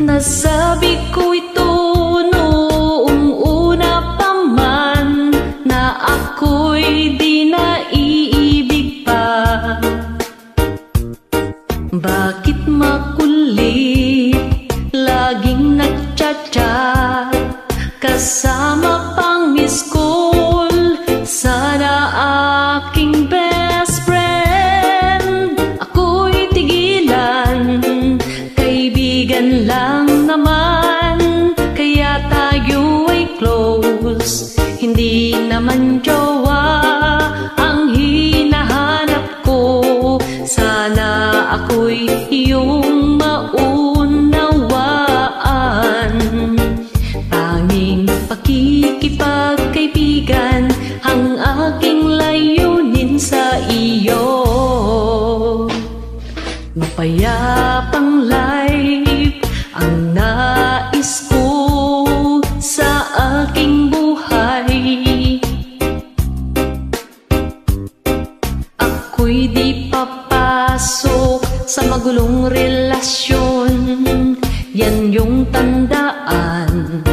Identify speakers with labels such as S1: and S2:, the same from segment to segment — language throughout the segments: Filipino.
S1: Nasabi ko ito noong una pa man, na ako'y di naiibig pa. Bakit makulit, laging nagchat-chat, kasama pang school, sana aking best friend. Ako'y tigilan, kaibigan lang naman, kaya tayo ay close, hindi naman jowa ang hinahanap ko. Sana ako'y iyong maunawaan, tanging pakikipagkaibigan ang aking layunin sa iyo. Mapayapang life ang nais ko sa aking buhay. Ako'y di papasok sa magulong relasyon, yan yung tandaan.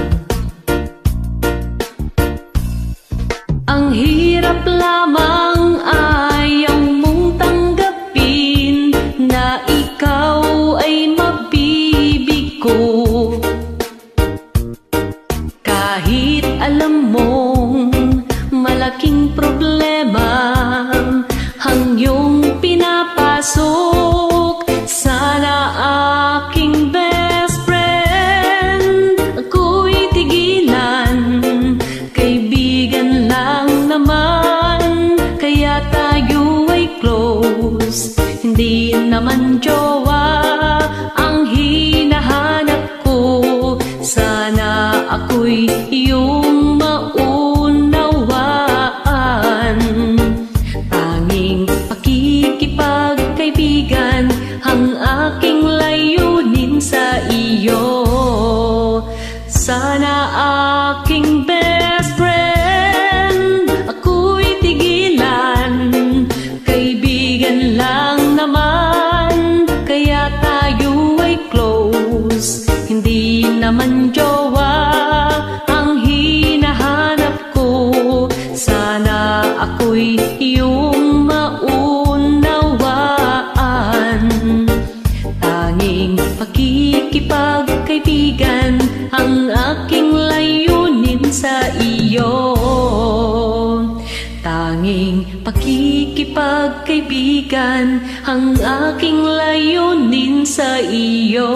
S1: Ang hirap lamang ayaw mong tanggapin na ikaw ay mabibig ko. Kahit alam mong malaking problema ang iyong pinapasok, sana aking best friend, ako'y tigilan, kaibigan lang naman, kaya tayo ay close, hindi naman jowa ang hinahanap ko. Sana ako'y iyong maunawaan, tanging pakikipagkaibigan ang aking layunin sa iyo. Sana aking best friend, ako'y tigilan, kaibigan lang naman, kaya tayo ay close, hindi naman jowa ang hinahanap ko. Sana ako'y iyong maunawaan, tanging pakikipagkaibigan ang aking layunin sa iyo. Tanging pakikipagkaibigan ang aking layunin sa iyo.